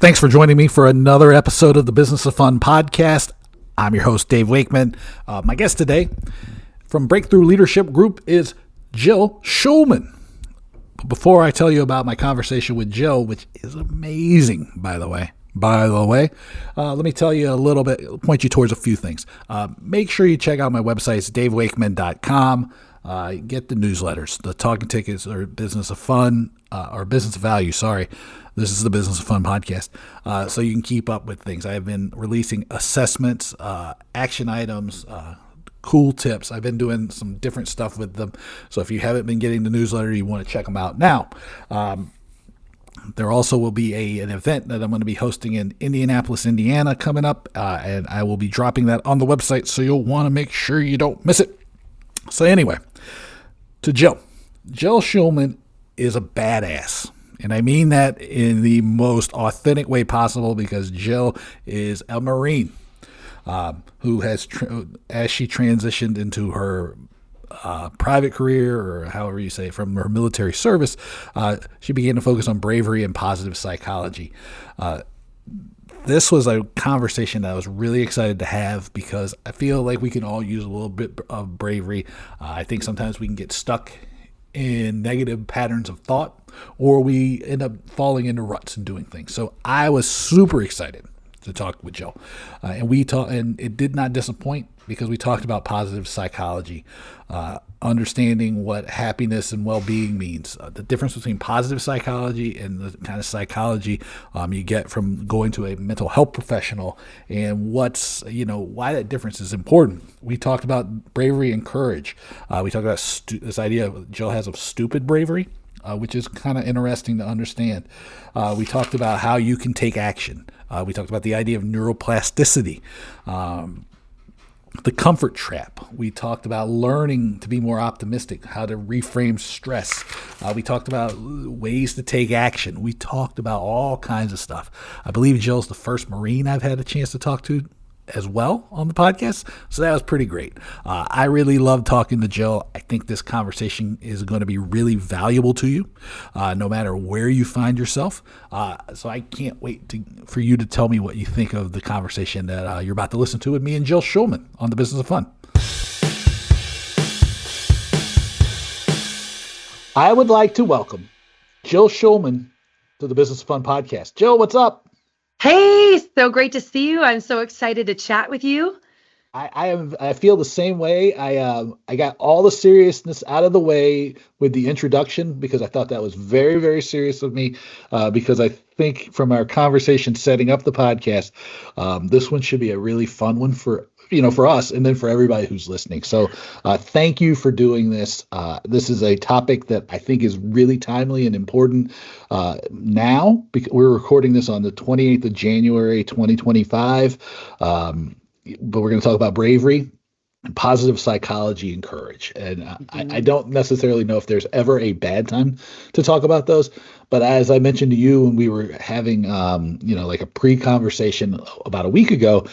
Thanks for joining me for another episode of the Business of Fun podcast. I'm your host, Dave Wakeman. My guest today from Breakthrough Leadership Group is Jill Schulman. But before I tell you about my conversation with Jill, which is amazing, by the way, let me tell you a little bit, point you towards a few things. Make sure you check out my website. It's davewakeman.com. Get the newsletters, the Talking Tickets or Business of Fun, or Business of Value, sorry. This is the Business of Fun podcast, so you can keep up with things. I have been releasing assessments, action items, cool tips. I've been doing some different stuff with them. So if you haven't been getting the newsletter, you want to check them out now. There also will be an event that I'm going to be hosting in Indianapolis, Indiana coming up, and I will be dropping that on the website, so you'll want to make sure you don't miss it. So anyway, to Jill. Jill Schulman is a badass. And I mean that in the most authentic way possible, because Jill is a Marine who has, as she transitioned into her private career, or however you say it, from her military service, she began to focus on bravery and positive psychology. This was a conversation that I was really excited to have, because I feel like we can all use a little bit of bravery. I think sometimes we can get stuck in negative patterns of thought, or we end up falling into ruts and doing things. So I was super excited to talk with Jill, and it did not disappoint, because we talked about positive psychology, understanding what happiness and well-being means, the difference between positive psychology and the kind of psychology you get from going to a mental health professional, and why that difference is important. We talked about bravery and courage. We talked about this idea Jill has of stupid bravery, which is kind of interesting to understand. We talked about how you can take action. We talked about the idea of neuroplasticity, the comfort trap. We talked about learning to be more optimistic, how to reframe stress. We talked about ways to take action. We talked about all kinds of stuff. I believe Jill's the first Marine I've had a chance to talk to as well on the podcast, so that was pretty great. I really loved talking to Jill. I think this conversation is going to be really valuable to you, no matter where you find yourself. So I can't wait for you to tell me what you think of the conversation that you're about to listen to with me and Jill Schulman on the Business of Fun. I would like to welcome Jill Schulman to the Business of Fun podcast. Jill, what's up? Hey, so great to see you. I'm so excited to chat with you. I feel the same way. I got all the seriousness out of the way with the introduction, because I thought that was very, very serious of me, because I think from our conversation setting up the podcast, this one should be a really fun one for us, and then for everybody who's listening. So thank you for doing this. This is a topic that I think is really timely and important now, because we're recording this on the 28th of January, 2025. But we're going to talk about bravery and positive psychology and courage. And I don't necessarily know if there's ever a bad time to talk about those. But as I mentioned to you when we were having, like a pre-conversation about a week ago,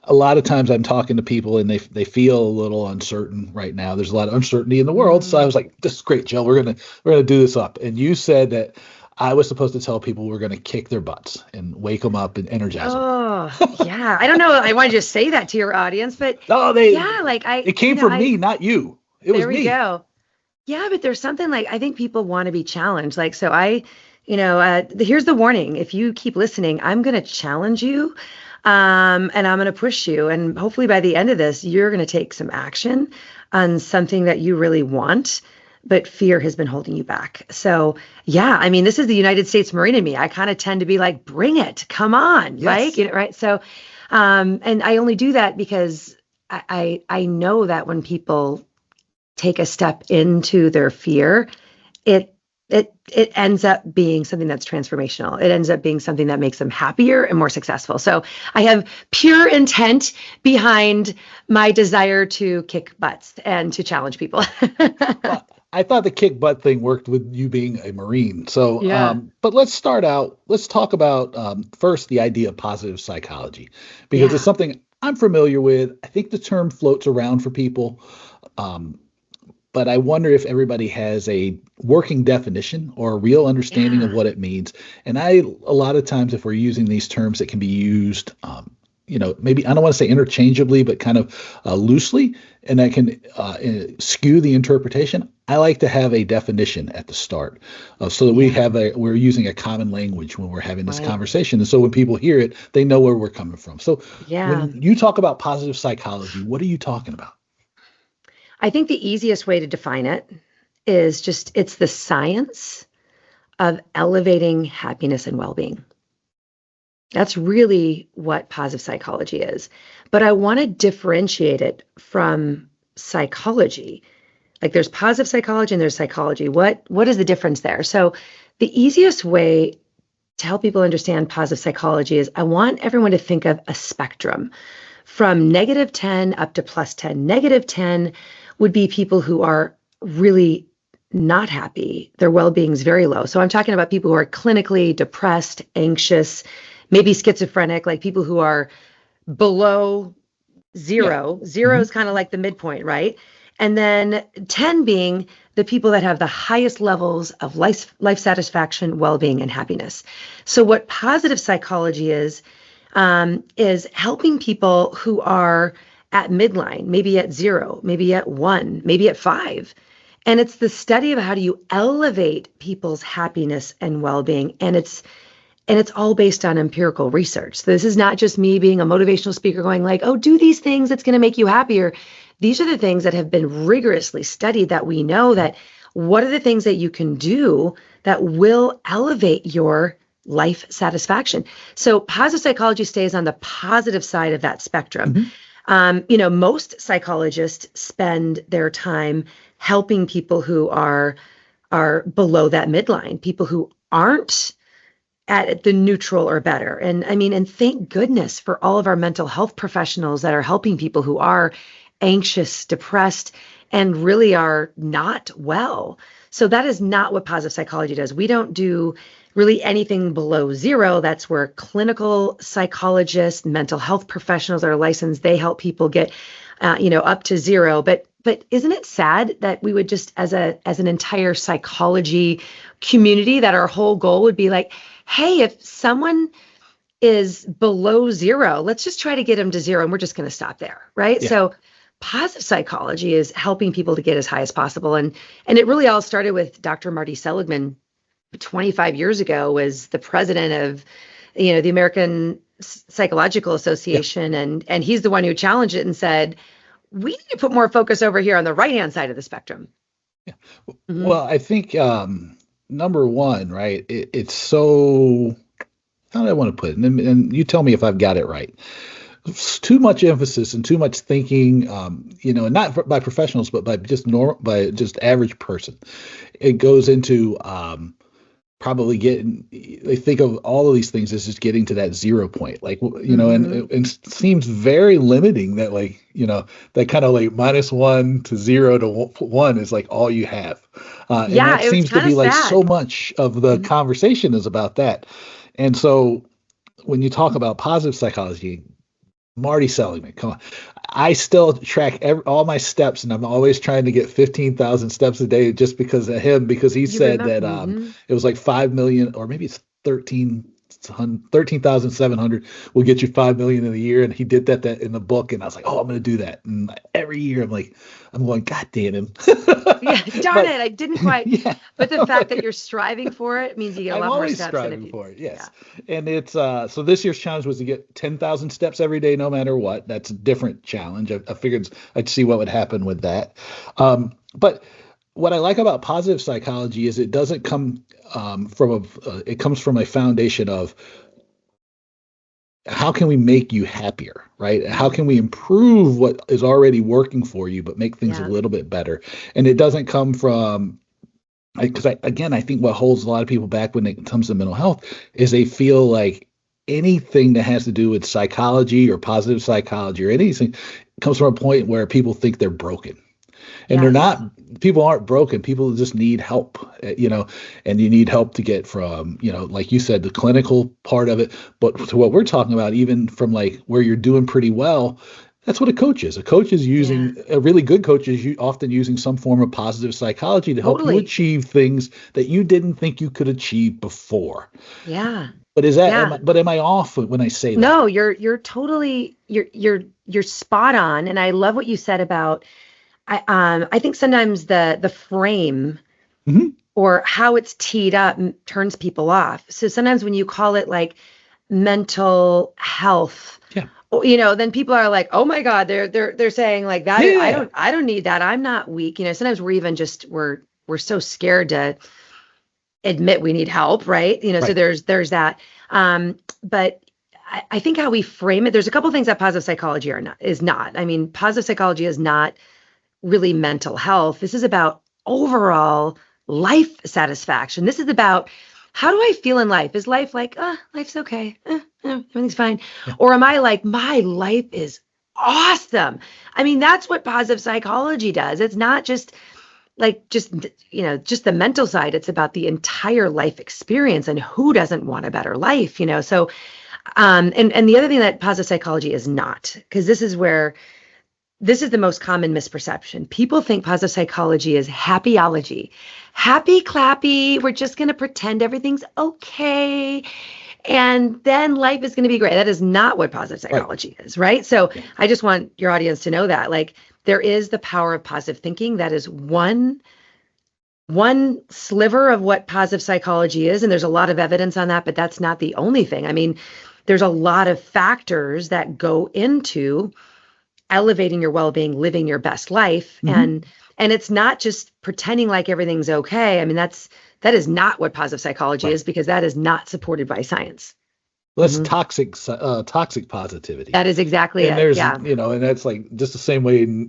a lot of times I'm talking to people and they feel a little uncertain right now. There's a lot of uncertainty in the world. So I was like, this is great, Jill. We're gonna do this up. And you said that I was supposed to tell people we're going to kick their butts and wake them up and energize them. Oh, yeah. I don't know. I wanted to just say that to your audience, but it came from me, not you. It was me. There we go. Yeah, but there's something like, I think people want to be challenged. Like, so here's the warning. If you keep listening, I'm going to challenge you, and I'm going to push you. And hopefully by the end of this, you're going to take some action on something that you really want, but fear has been holding you back. So yeah, I mean, this is the United States Marine in me. I kind of tend to be like, bring it, come on, yes. Right? So, and I only do that because I know that when people take a step into their fear, it ends up being something that's transformational. It ends up being something that makes them happier and more successful. So I have pure intent behind my desire to kick butts and to challenge people. Well, I thought the kick butt thing worked with you being a Marine. So, yeah. But let's talk about first the idea of positive psychology, because it's something I'm familiar with. I think the term floats around for people. but I wonder if everybody has a working definition or a real understanding of Yeah. what it means. And a lot of times, if we're using these terms, it can be used, maybe I don't want to say interchangeably, but kind of loosely, and that can skew the interpretation. I like to have a definition at the start, so that Yeah. we're using a common language when we're having this Right. conversation, and so when people hear it, they know where we're coming from. So Yeah. when you talk about positive psychology, what are you talking about? I think the easiest way to define it is just it's the science of elevating happiness and well-being. That's really what positive psychology is. But I want to differentiate it from psychology. Like there's positive psychology and there's psychology. What is the difference there? So the easiest way to help people understand positive psychology is I want everyone to think of a spectrum from -10 up to +10. -10 would be people who are really not happy. Their well-being is very low. So I'm talking about people who are clinically depressed, anxious, maybe schizophrenic, like people who are below Yeah. zero. Zero Hmm. is kind of like the midpoint, right? And then 10 being the people that have the highest levels of life satisfaction, well-being, and happiness. So what positive psychology is helping people who are at midline, maybe at 0, maybe at 1, maybe at 5. And it's the study of how do you elevate people's happiness and well-being. And it's all based on empirical research. So this is not just me being a motivational speaker going like, oh, do these things, it's going to make you happier. These are the things that have been rigorously studied that we know that what are the things that you can do that will elevate your life satisfaction. So positive psychology stays on the positive side of that spectrum. Hmm. Most psychologists spend their time helping people who are below that midline, people who aren't at the neutral or better. And I mean, and thank goodness for all of our mental health professionals that are helping people who are anxious, depressed, and really are not well. So that is not what positive psychology does. We don't do really anything below 0. That's where clinical psychologists, mental health professionals that are licensed, they help people get, up to 0. But isn't it sad that we would just as an entire psychology community that our whole goal would be like, hey, if someone is below 0, let's just try to get them to 0 and we're just going to stop there, right? Yeah. So positive psychology is helping people to get as high as possible. And it really all started with Dr. Marty Seligman 25 years ago, was the president of, the American Psychological Yeah. Association. And he's the one who challenged it and said, we need to put more focus over here on the right-hand side of the spectrum. Yeah. Hmm. Well, I think number one, right? It's so, how do I want to put it? And you tell me if I've got it right. It's too much emphasis and too much thinking, and not by professionals, but by just average person. It goes into probably they think of all of these things as just getting to that 0 point, like, and Hmm. it seems very limiting that, like, that kind of like -1 to 0 to 1 is like all you have, and Yeah, that it was seems to kind be of like so sad. much of the Mhm. conversation is about that. And so when you talk about positive psychology, Marty Seligman, come on. I still track all my steps, and I'm always trying to get 15,000 steps a day just because of him, because he You said remember? that it was like 5 million, or maybe it's 13,700 will get you 5 million in a year. And he did that in the book. And I was like, oh, I'm going to do that. And every year I'm going, God damn him. Yeah, darn But it, I didn't quite. yeah, But the I'm fact that like, you're striving for it means you get a I'm lot more always steps than if striving you. for it. Yeah. Yes. And it's so this year's challenge was to get 10,000 steps every day, no matter what. That's a different challenge. I figured I'd see what would happen with that. But what I like about positive psychology is it doesn't come it comes from a foundation of how can we make you happier, right? How can we improve what is already working for you, but make things a Yeah. little bit better? And it doesn't come from, because again, I think what holds a lot of people back when it comes to mental health is they feel like anything that has to do with psychology or positive psychology or anything comes from a point where people think they're broken, and they're Yes. not. People aren't broken. People just need help, and you need help to get from, like you said, the clinical part of it, but to what we're talking about, even from like where you're doing pretty well, That's what a coach is. A coach is Yeah, using a really good coach is often using some form of positive psychology to help you totally. achieve things that you didn't think you could achieve before. Yeah. But is that Yeah. but am I off when I say that? No, you're totally you're spot on. And I love what you said about I think sometimes the frame Hmm. or how it's teed up turns people off. So sometimes when you call it like mental health, Yeah. then people are like, "Oh my God, they're saying like that is, Yeah. I don't need that. I'm not weak." Sometimes we're even just we're so scared to admit we need help, right? So Right. there's that. But I think how we frame it, there's a couple things that positive psychology is not. I mean, positive psychology is not really mental health. This is about overall life satisfaction. This is about how do I feel in life? Is life like, life's okay, everything's fine? Yeah. Or am I like, my life is awesome? I mean, that's what positive psychology does. It's not just like just the mental side. It's about the entire life experience, and who doesn't want a better life. So and the other thing that positive psychology is not, because this is the most common misperception. People think positive psychology is happyology. Happy clappy, we're just going to pretend everything's okay. And then life is going to be great. That is not what positive Right. psychology is, right? So Yeah. I just want your audience to know that. Like, there is the power of positive thinking. That is one sliver of what positive psychology is. And there's a lot of evidence on that, but that's not the only thing. I mean, there's a lot of factors that go into elevating your well-being, living your best life. Hmm. And it's not just pretending like everything's okay. I mean, that is not what positive psychology Right. is, because that is not supported by science. That's Mhm. toxic positivity. That is exactly And it. there's, Yeah. and that's like just the same way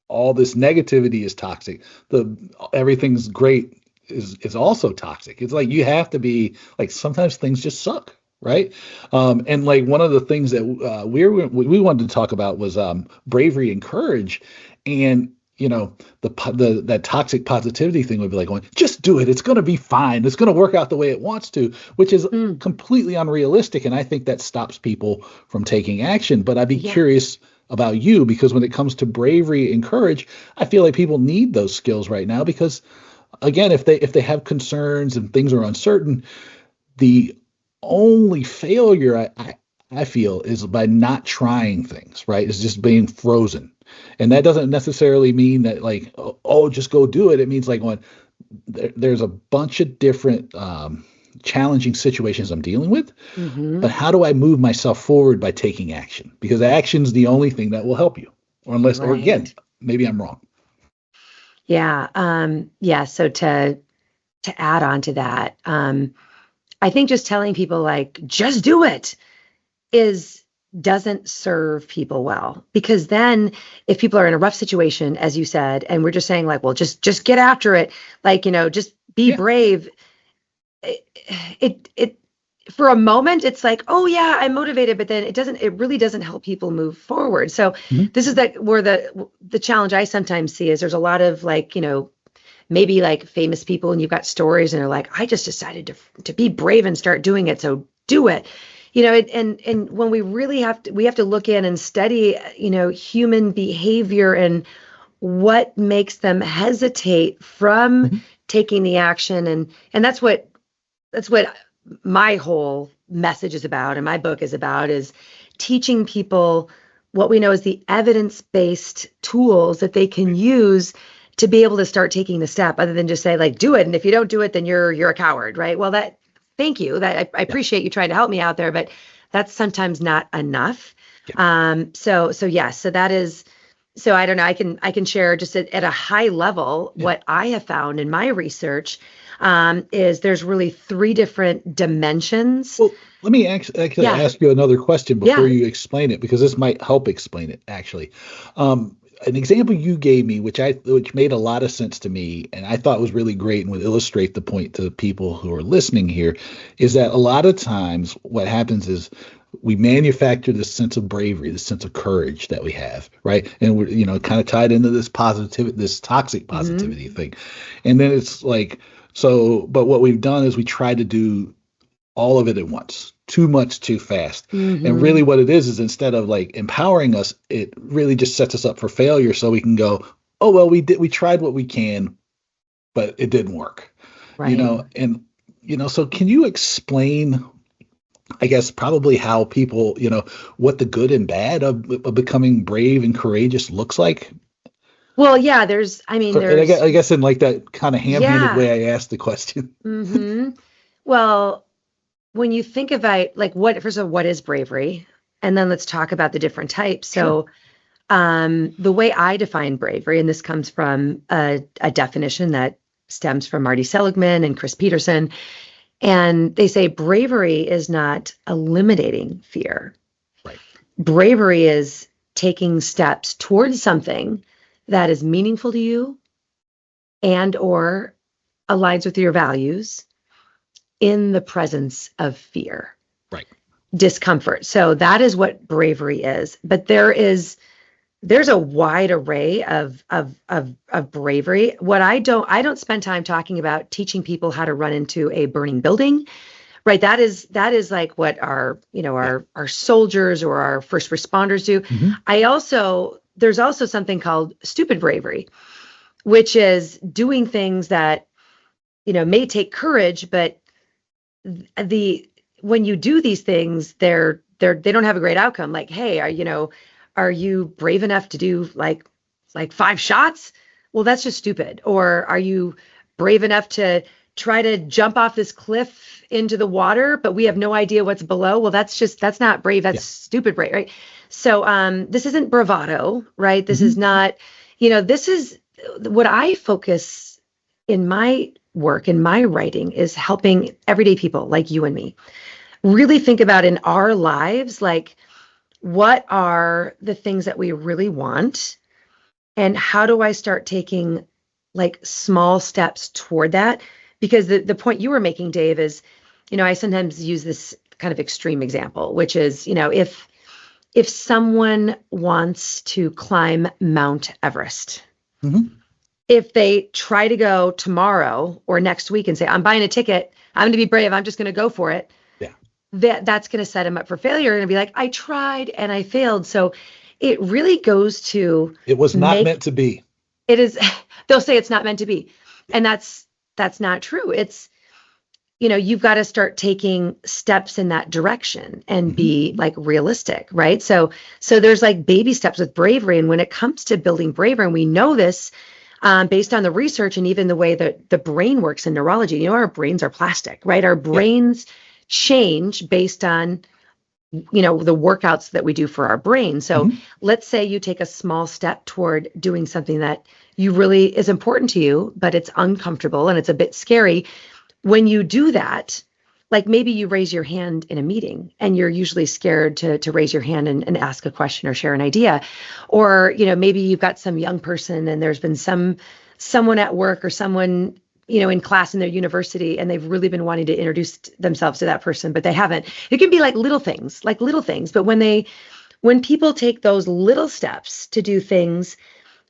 all this negativity is toxic. The everything's great is also toxic. It's like you have to be like sometimes things just suck, right? And like one of the things that we wanted to talk about was bravery and courage, and the that toxic positivity thing would be like going, just do it. It's going to be fine. It's going to work out the way it wants to, which is Mm, completely unrealistic. And I think that stops people from taking action. But I'd be yeah. curious about you, because when it comes to bravery and courage, I feel like people need those skills right now because again, if they have concerns and things are uncertain, the only failure I feel is by not trying things, right? It's just being frozen. And that doesn't necessarily mean that like, oh, just go do it. It means like when there's a bunch of different challenging situations I'm dealing with, Hmm. but how do I move myself forward by taking action? Because action's the only thing that will help you. Or again, Right. maybe I'm wrong. Yeah. Yeah. So to add on to that, I think just telling people like, just do it is doesn't serve people well, because then if people are in a rough situation, as you said, and we're just saying like, well, just get after it, like, just be Yeah. brave, it for a moment it's like, oh yeah, I'm motivated, but then it really doesn't help people move forward. So Mhm. this is that where the challenge I sometimes see is there's a lot of like, maybe like famous people, and you've got stories and they're like, I just decided to be brave and start doing it, so do it. And when we have to look in and study, human behavior and what makes them hesitate from Mhm. taking the action. And that's what my whole message is about, and my book is about, is teaching people what we know is the evidence-based tools that they can use to be able to start taking the step, other than just say like, do it, and if you don't do it, then you're a coward, right? Well, thank you, that I Yeah. appreciate you trying to help me out there, but that's sometimes not enough. Yeah. So yes, so that is, so I don't know, I can share just at a high level Yeah. what I have found in my research, is there's really three different dimensions. Well, let me actually Yeah, ask you another question before yeah, you explain it, because this might help explain it actually. An example you gave me, which made a lot of sense to me, and I thought was really great and would illustrate the point to the people who are listening here, is that a lot of times what happens is we manufacture this sense of bravery, this sense of courage that we have, right? And we're, kind of tied into this this toxic hmm, positivity thing. And then it's like, so, but what we've done is we try to do all of it at once. too much too fast. And Mm-hmm. really what it is instead of like empowering us, it really just sets us up for failure so we can go, oh, well, we tried what we can, but it didn't work, Right. and, so can you explain, I guess, probably how people, what the good and bad of becoming brave and courageous looks like? Well, yeah, there's, I mean, And there's, I guess in like that kind of ham-handed yeah. way I asked the question. Mm-hmm. Well, when you think about like what, first of all, what is bravery? And then let's talk about the different types. Sure. So, the way I define bravery, and this comes from a definition that stems from Marty Seligman and Chris Peterson, and they say bravery is not eliminating fear. Right. Bravery is taking steps towards something that is meaningful to you and or aligns with your values in the presence of fear, Right. discomfort. So that is what bravery is. But there's a wide array of bravery. What I don't spend time talking about teaching people how to run into a burning building, right? That is like what our, Yeah. our soldiers or our first responders do. Hmm. There's also something called stupid bravery, which is doing things that, may take courage, but the when you do these things, they don't have a great outcome. Like, hey, are you brave enough to do like 5 shots? Well, that's just stupid. Or are you brave enough to try to jump off this cliff into the water, but we have no idea what's below? Well, that's not brave. That's Yeah. stupid brave, right? So this isn't bravado, right? This Hmm. is not, this is what I focus in my work, in my writing, is helping everyday people like you and me really think about in our lives, like, what are the things that we really want? And how do I start taking like small steps toward that? Because the point you were making, Dave, is, I sometimes use this kind of extreme example, which is, if someone wants to climb Mount Everest, Hmm. if they try to go tomorrow or next week and say, I'm buying a ticket, I'm going to be brave, I'm just going to go for it, Yeah. that's going to set them up for failure and be like, I tried and I failed. So it really goes to It was not make meant to be. it is they'll say it's not meant to be. And that's not true. It's, you've got to start taking steps in that direction and Hmm. be like realistic, right? So there's like baby steps with bravery. And when it comes to building bravery, and we know this based on the research and even the way that the brain works in neurology, our brains are plastic, right? Our Yeah. brains change based on, the workouts that we do for our brain. So Hmm. let's say you take a small step toward doing something that you really is important to you, but it's uncomfortable and it's a bit scary. When you do that, like maybe you raise your hand in a meeting and you're usually scared to raise your hand and ask a question or share an idea. Or, maybe you've got some young person and there's been someone at work or someone, in class in their university, and they've really been wanting to introduce themselves to that person, but they haven't. It can be like little things. But when people take those little steps to do things,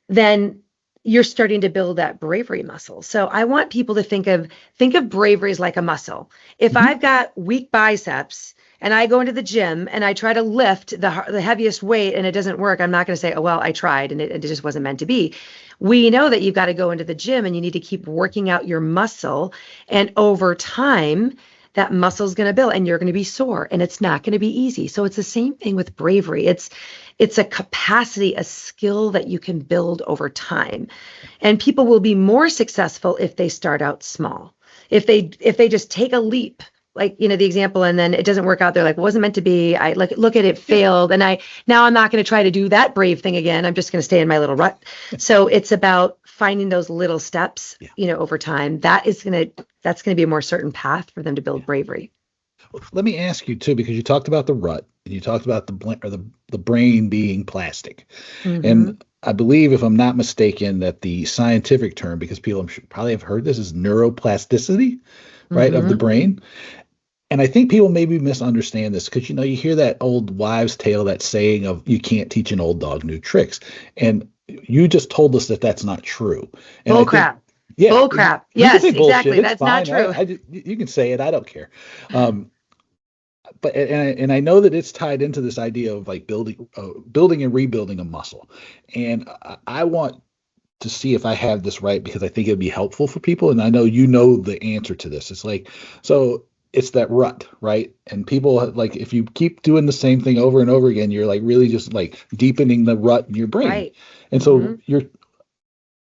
then you're starting to build that bravery muscle. So I want people to think of bravery as like a muscle. If Hmm. I've got weak biceps and I go into the gym and I try to lift the heaviest weight and it doesn't work, I'm not going to say, oh, well, I tried and it just wasn't meant to be. We know that you've got to go into the gym and you need to keep working out your muscle. And over time, that muscle's going to build and you're going to be sore and it's not going to be easy. So it's the same thing with bravery. It's a capacity, a skill that you can build over time. And people will be more successful if they start out small. If they just take a leap, like, the example, and then it doesn't work out, they're like, it wasn't meant to be. I look at it, Yeah. failed. And now I'm not going to try to do that brave thing again. I'm just going to stay in my little rut. So it's about finding those little steps, Yeah. over time. That's going to be a more certain path for them to build Yeah. bravery. Let me ask you too, because you talked about the rut and you talked about the brain being plastic. Mm-hmm. And I believe, if I'm not mistaken, that the scientific term, because people probably have heard this, is neuroplasticity, right, of the Mm-hmm. brain. And I think people maybe misunderstand this because, you hear that old wives' tale, that saying of you can't teach an old dog new tricks. And you just told us that that's not true. And I Bull think, crap. yeah, Bull crap. you can say Yes, bullshit. exactly. It's That's not fine. true. You can say it. I don't care. Um, but and I know that it's tied into this idea of like building and rebuilding a muscle, and I want to see if I have this right because I think it'd be helpful for people. And I know you know the answer to this. It's like, so it's that rut, right? And people like, if you keep doing the same thing over and over again, you're like really just like deepening the rut in your brain. Right. And Hmm. so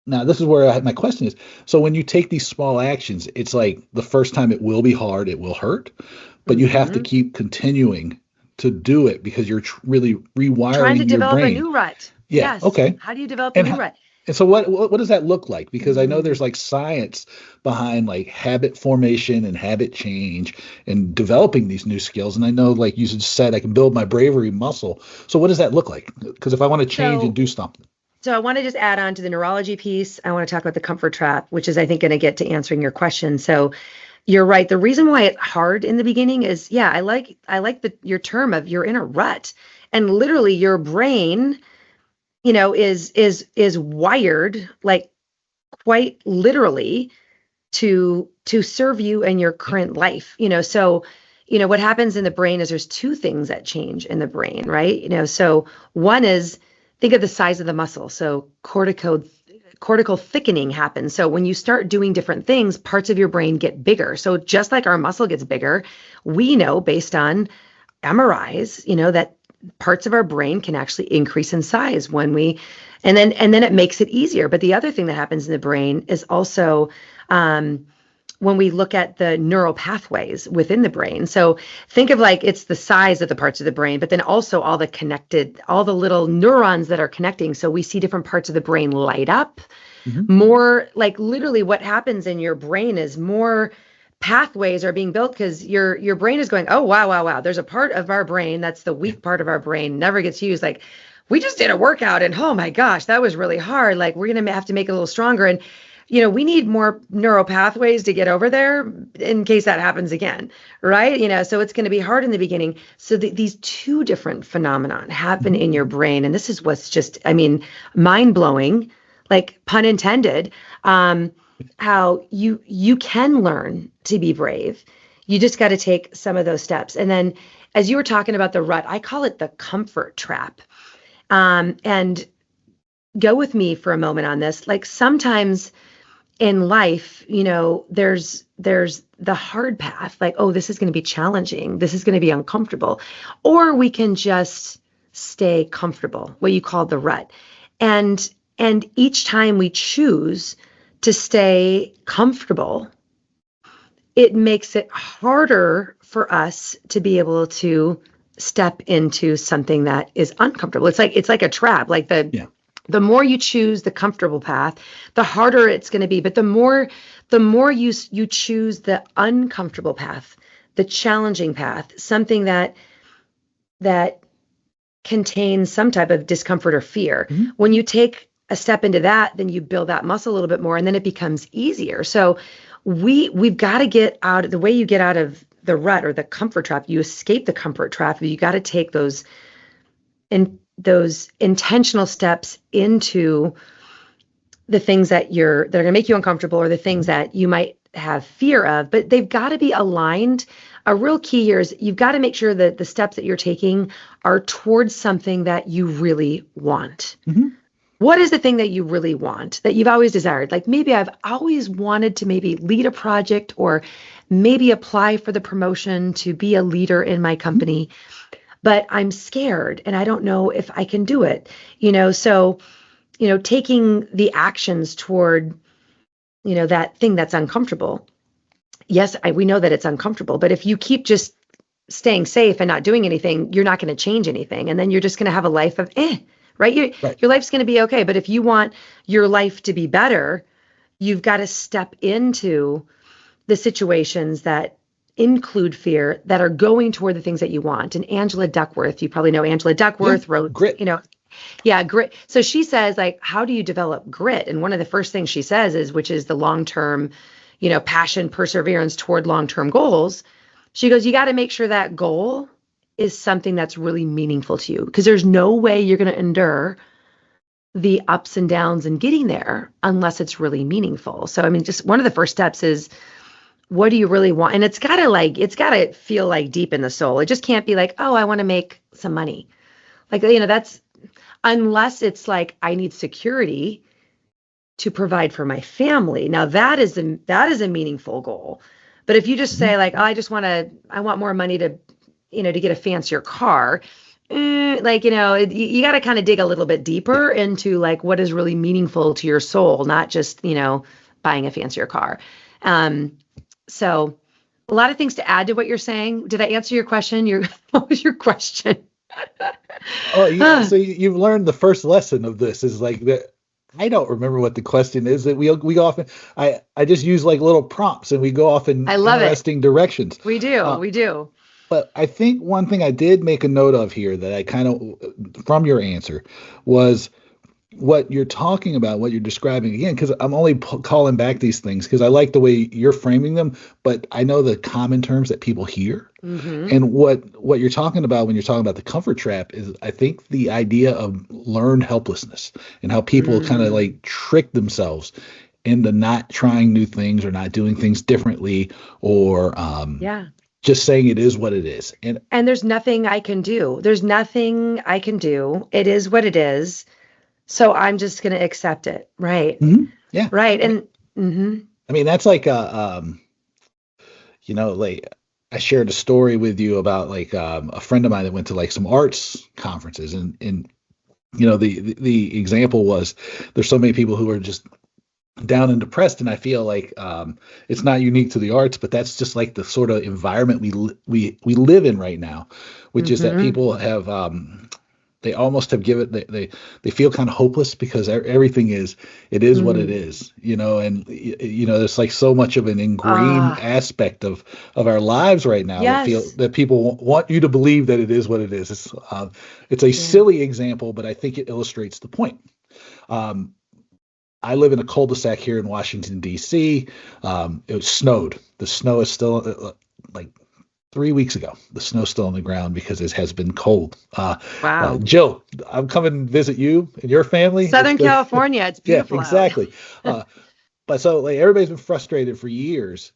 now this is where my question is. So when you take these small actions, it's like the first time it will be hard, it will hurt, but you have to Hmm. keep continuing to do it because you're really Trying to rewiring your develop a brain. new rut. Yeah. Yes. Okay. How do you develop a And new how, rut? and so what does that look like? Because I know there's Mm. like science behind like habit formation and habit change and developing these new skills. And I know, like you just said, I can build my bravery muscle. So what does that look like? Because if I want to change and So do something. So I want to just add on to the neurology piece. I want to talk about the comfort trap, which is, I think, going to get to answering your question. So you're right. The reason why it's hard in the beginning is, yeah, I like your term of you're in a rut, and literally your brain, is wired like quite literally to serve you in your Yeah. current life. So what happens in the brain is there's two things that change in the brain, right? So one is, think of the size of the muscle. So cortical thickening happens. So when you start doing different things, parts of your brain get bigger. So just like our muscle gets bigger, we know based on MRIs, that parts of our brain can actually increase in size when we, and then it makes it easier. But the other thing that happens in the brain is also, um, when we look at the neural pathways within the brain. So think of like it's the size of the parts of the brain, but then also all the little neurons that are connecting. So we see different parts of the brain light up Hmm. more. Like literally what happens in your brain is more pathways are being built because your brain is going, oh wow, wow, wow, there's a part of our brain that's the Yeah. weak part of our brain, never gets used. Like we just did a workout and oh my gosh, that was really hard. Like we're going to have to make it a little stronger. And we need more neural pathways to get over there in case that happens again, right? So it's going to be hard in the beginning. So these two different phenomenon happen Hmm. in your brain, and this is what's just, I mean, mind blowing, like pun intended. How you can learn to be brave. You just got to take some of those steps. And then, as you were talking about the rut, I call it the comfort trap. And go with me for a moment on this. Like sometimes in life, there's the hard path, like, oh, this is going to be challenging, this is going to be uncomfortable, or we can just stay comfortable, what you call the rut. And each time we choose to stay comfortable, it makes it harder for us to be able to step into something that is uncomfortable. It's like a trap. Like Yeah. the more you choose the comfortable path, the harder it's going to be. But the more you choose the uncomfortable path, the challenging path, something that contains some type of discomfort or fear. Hmm. When you take a step into that, then you build that muscle a little bit more, and then it becomes easier. So we've got to get out. The way you get out of the rut or the comfort trap, you escape the comfort trap. You got to take those intentional steps into the things that are going to make you uncomfortable, or the things Hmm. that you might have fear of, but they've got to be aligned. A real key here is you've got to make sure that the steps that you're taking are towards something that you really want. Hmm. What is the thing that you really want, that you've always desired? Like maybe I've always wanted to maybe lead a project, or maybe apply for the promotion to be a leader in my company, but I'm scared and I don't know if I can do it. So taking the actions toward, that thing that's uncomfortable. Yes, we know that it's uncomfortable, but if you keep just staying safe and not doing anything, you're not going to change anything. And then you're just going to have a life of right? Right. Your life's going to be okay. But if you want your life to be better, you've got to step into the situations that include fear, that are going toward the things that you want. And Angela Duckworth, you probably know Angela Yeah. Duckworth, wrote, Grit. yeah, grit. So she says, like, how do you develop grit? And one of the first things she says is, which is the long-term, passion, perseverance toward long-term goals. She goes, you got to make sure that goal is something that's really meaningful to you, because there's no way you're going to endure the ups and downs in getting there unless it's really meaningful. So, I mean, just one of the first steps is what do you really want? And it's gotta feel like deep in the soul. It just can't be like, oh, I want to make some money. Like, that's unless it's like I need security to provide for my family. Now that is a meaningful goal. But if you just Mhm. say like, oh, I want more money to get a fancier car, like, you got to kind of dig a little bit Yeah. deeper into like what is really meaningful to your soul, not just, buying a fancier car. Um, so a lot of things to add to what you're saying. Did I answer your question? What was your question? Oh, yeah. Ah, So you've learned the first lesson of this is like that. I don't remember what the question is that we often, I just use like little prompts and we go off in I love it. interesting directions. We do. Uh, We do. but I think one thing I did make a note of here that I kind of, from your answer, was what you're talking about, what you're describing again, because I'm only calling back these things because I like the way you're framing them, but I know the common terms that people hear. Mm-hmm. And what you're talking about when you're talking about the comfort trap is, I think, the idea of learned helplessness and how people kind of Mm, like trick themselves into not trying new things or not doing things differently or yeah. just saying it is what it is. And And there's nothing I can do. There's nothing I can do. It is what it is. So I'm just going to accept it. Right. yeah, Right. I mean, And mhm. that's like like I shared a story with you about like a friend of mine that went to like some arts conferences, and the example was there's so many people who are just down and depressed, and I feel like it's not unique to the arts, but that's just like the sort of environment we live in right now, which is that Mhm. people have they almost have given they feel kind of hopeless because everything is it is what it Mm. is, and there's like so much of an ingrained Ah, aspect of our lives right now that feel yes. that people want you to believe that it is what it is. It's a Yeah. silly example, but I think it illustrates the point. um, I live in a cul-de-sac here in Washington, D.C. It snowed. The snow is still like 3 weeks ago. The snow's still on the ground because it has been cold. Wow. Jill, I'm coming to visit you and your family. It's Southern good. California, it's Yeah, beautiful out. exactly. Uh, but so like everybody's been frustrated for years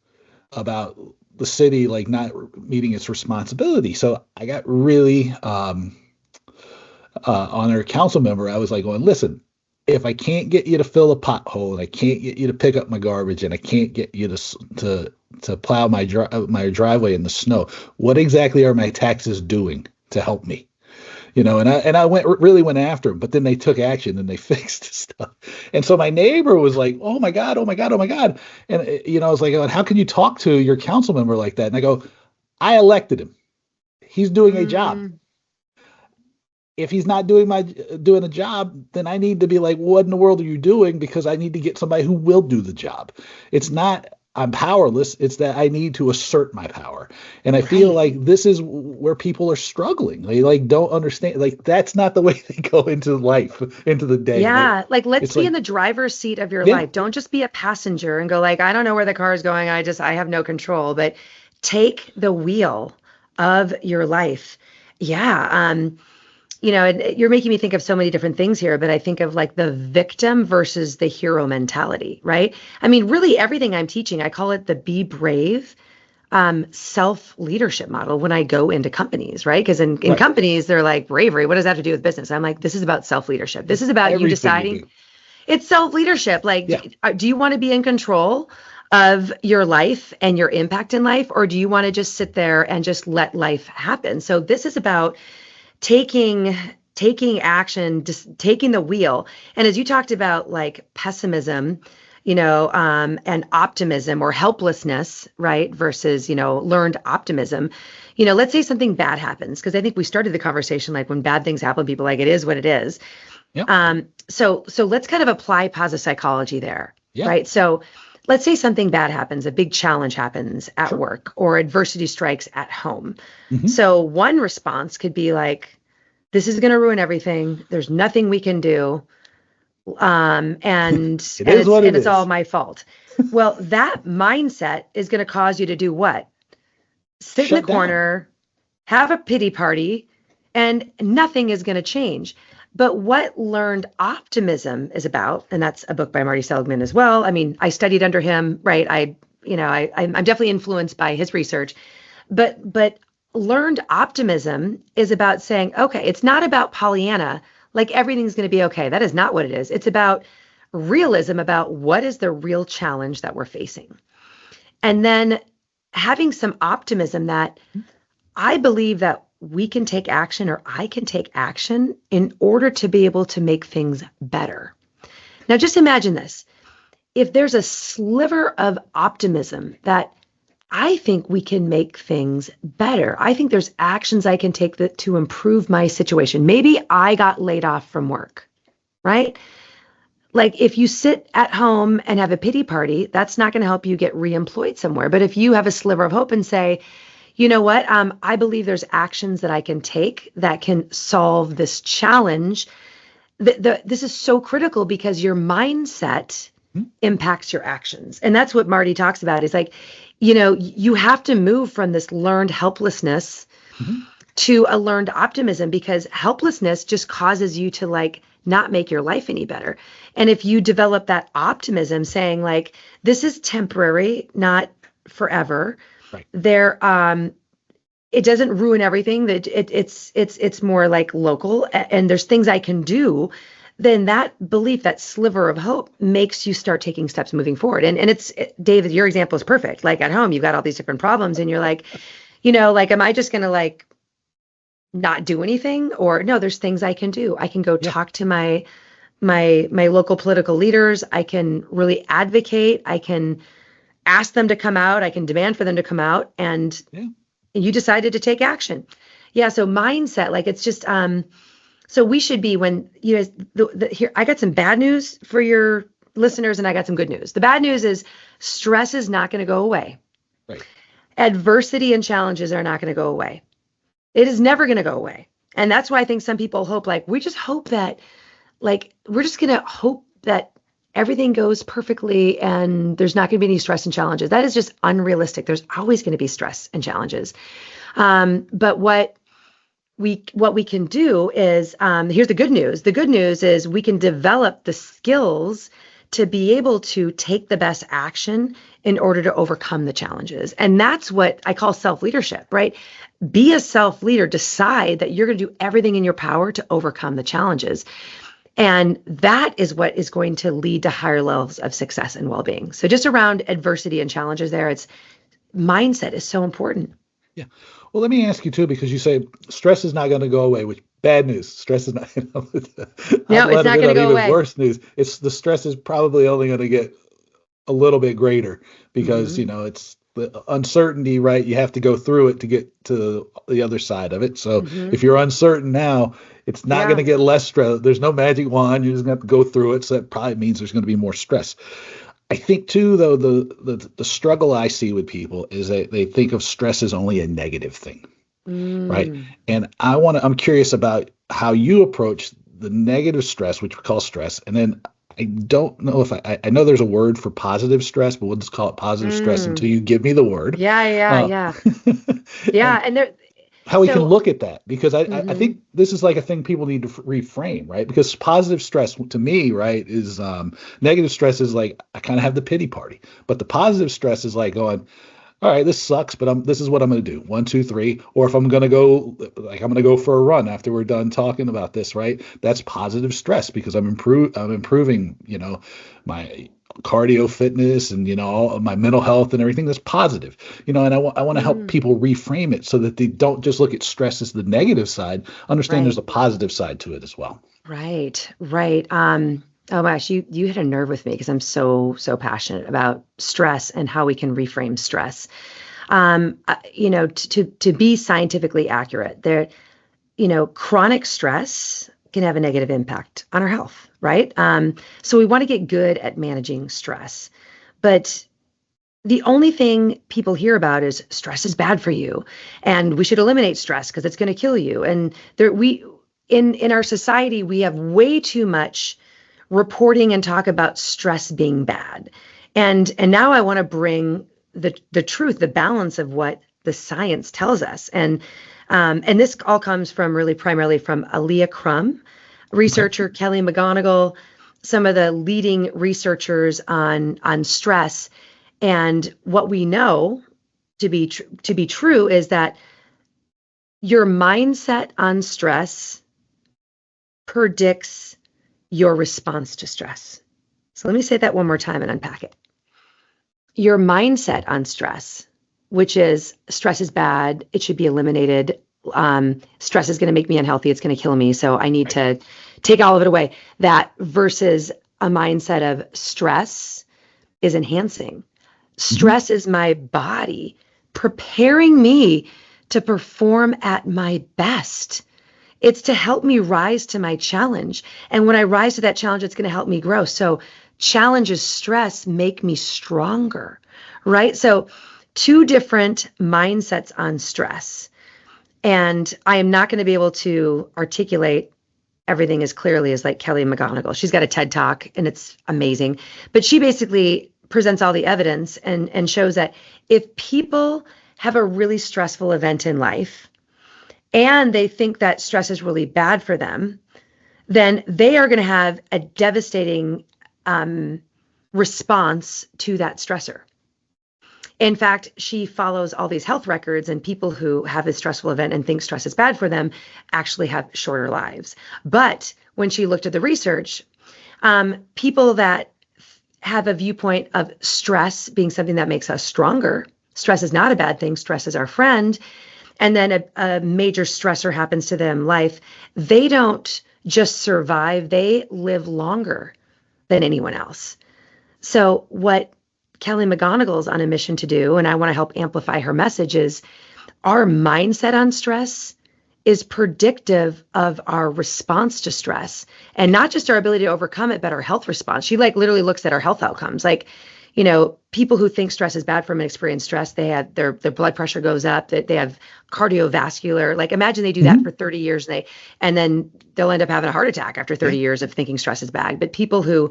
about the city like not meeting its responsibility. So I got really on our council member. I was like going, listen, if I can't get you to fill a pothole and I can't get you to pick up my garbage and I can't get you to plow my driveway in the snow, what exactly are my taxes doing to help me? And I really went after them, but then they took action and they fixed stuff. And so my neighbor was like, "Oh my God, oh my God, oh my God," and I was like, "How can you talk to your council member like that?" And I go, "I elected him. He's doing a job. Mm, If he's not doing a job, then I need to be like, what in the world are you doing? Because I need to get somebody who will do the job. It's not I'm powerless. It's that I need to assert my power. And I feel right. like this is where people are struggling. They like don't understand. Like that's not the way they go into life, into the day. Yeah, like let's It's be in like, the driver's seat of your yeah, life. Don't just be a passenger and go like, I don't know where the car is going. I have no control, but take the wheel of your life. Yeah. And you're making me think of so many different things here, but I think of like the victim versus the hero mentality, right? I mean, really everything I'm teaching, I call it the be brave self leadership model when I go into companies, right? Because in right. companies, they're like bravery. What does that have to do with business? I'm like, this is about self leadership. This It's is about you everything you deciding do. it's self leadership. Like, Yeah. do you want to be in control of your life and your impact in life, or do you want to just sit there and just let life happen? So this is about taking taking action, just taking the wheel. And as you talked about like pessimism, and optimism or helplessness, right, versus learned optimism. Let's say something bad happens, because I think we started the conversation like when bad things happen, people are like it is what it is. Yeah. So let's kind of apply positive psychology there, Yeah. right? So let's say something bad happens, a big challenge happens at Sure. work or adversity strikes at home. Hmm. So one response could be like, this is going to ruin everything. There's nothing we can do. And It and is it's what it and it's all is. my fault. Well, that mindset is going to cause you to do what? Sit in the Shut down. corner, have a pity party, and nothing is going to change. But what learned optimism is about, and that's a book by Marty Seligman as well. I mean, I studied under him, right? I I'm definitely influenced by his research. But learned optimism is about saying, okay, it's not about Pollyanna, like everything's going to be okay. That is not what it is. It's about realism, about what is the real challenge that we're facing. And then having some optimism that I believe that we can take action, or I can take action in order to be able to make things better. Now, just imagine this. If there's a sliver of optimism that I think we can make things better, I think there's actions I can take to improve my situation. Maybe I got laid off from work, right? Like if you sit at home and have a pity party, that's not going to help you get reemployed somewhere. But if you have a sliver of hope and say, you know what, I believe there's actions that I can take that can solve this challenge. This is so critical because your mindset impacts your actions. And that's what Marty talks about. Is like, you have to move from this learned helplessness to a learned optimism, because helplessness just causes you to like not make your life any better. And if you develop that optimism saying like, this is temporary, not forever, Right. It doesn't ruin everything. That it's more like local, and there's things I can do. Then that belief, that sliver of hope, makes you start taking steps moving forward. And David, your example is perfect. Like at home, you've got all these different problems, and you're like, like, am I just gonna like not do anything? Or no, there's things I can do. I can go talk to my local political leaders. I can really advocate. I can ask them to come out. I can demand for them to come out, and you decided to take action. Yeah. So mindset, like it's just, so we should be, when, here, I got some bad news for your listeners, and I got some good news. The bad news is stress is not going to go away. Right. Adversity and challenges are not going to go away. It is never going to go away. And that's why I think some people hope, like, we just hope that, like, we're just going to hope that everything goes perfectly and there's not going to be any stress and challenges. That is just unrealistic. There's always going to be stress and challenges. But what we can do is, here's the good news. The good news is we can develop the skills to be able to take the best action in order to overcome the challenges. And that's what I call self-leadership, right? Be a self-leader. Decide that you're going to do everything in your power to overcome the challenges. And that is what is going to lead to higher levels of success and well-being. So just around adversity and challenges there, it's mindset is so important. Yeah. Well, let me ask you too, because you say stress is not going to go away, which bad news. Stress is not. No, it's not going to go away. Worse news. It's the stress is probably only going to get a little bit greater because, it's the uncertainty, right? You have to go through it to get to the other side of it. So if you're uncertain now, it's not going to get less stress. There's no magic wand. You're just going to have to go through it. So that probably means there's going to be more stress. I think too, though, the struggle I see with people is that they think of stress as only a negative thing, right? And I'm curious about how you approach the negative stress, which we call stress. And then I don't know if I know there's a word for positive stress, but we'll just call it positive stress until you give me the word. Yeah. And there, how we can look at that, because I think this is like a thing people need to reframe, right? Because positive stress to me, right, is negative stress is like I kind of have the pity party, but the positive stress is like going, all right, this sucks, but this is what I'm going to do. 1, 2, 3. Or if I'm going to go, like I'm going to go for a run after we're done talking about this, right? That's positive stress because I'm improving, my cardio fitness and, all of my mental health and everything that's positive, and I want to help people reframe it so that they don't just look at stress as the negative side, understand there's a positive side to it as well. Right. Oh my gosh, you hit a nerve with me because I'm so passionate about stress and how we can reframe stress. To be scientifically accurate, there, chronic stress can have a negative impact on our health, right? So we want to get good at managing stress, but the only thing people hear about is stress is bad for you, and we should eliminate stress because it's going to kill you. And in our society, we have way too much reporting and talk about stress being bad. And now I want to bring the truth, the balance of what the science tells us. And this all comes from primarily from Aaliyah Crum, researcher, Kelly McGonigal, some of the leading researchers on stress. And what we know to be true is that your mindset on stress predicts your response to stress. So let me say that one more time and unpack it. Your mindset on stress, which is stress is bad, it should be eliminated. Stress is going to make me unhealthy, it's going to kill me, so I need to take all of it away. That versus a mindset of stress is enhancing. Stress is my body preparing me to perform at my best. It's to help me rise to my challenge. And when I rise to that challenge, it's going to help me grow. So challenges, stress make me stronger, right? So two different mindsets on stress. And I am not going to be able to articulate everything as clearly as like Kelly McGonigal. She's got a TED Talk and it's amazing. But she basically presents all the evidence and shows that if people have a really stressful event in life and they think that stress is really bad for them, then they are going to have a devastating response to that stressor. In fact, she follows all these health records, and people who have a stressful event and think stress is bad for them actually have shorter lives. But when she looked at the research, people that have a viewpoint of stress being something that makes us stronger, stress is not a bad thing, stress is our friend, and then a major stressor happens to them in life, they don't just survive, they live longer than anyone else. So what Kelly McGonigal is on a mission to do, and I want to help amplify her message, is our mindset on stress is predictive of our response to stress, and not just our ability to overcome it, but our health response. She like literally looks at our health outcomes. Like, you know, people who think stress is bad for them and experience stress, they have their blood pressure goes up, that they have cardiovascular, like imagine they do that for 30 years and then they'll end up having a heart attack after 30 years of thinking stress is bad. But people who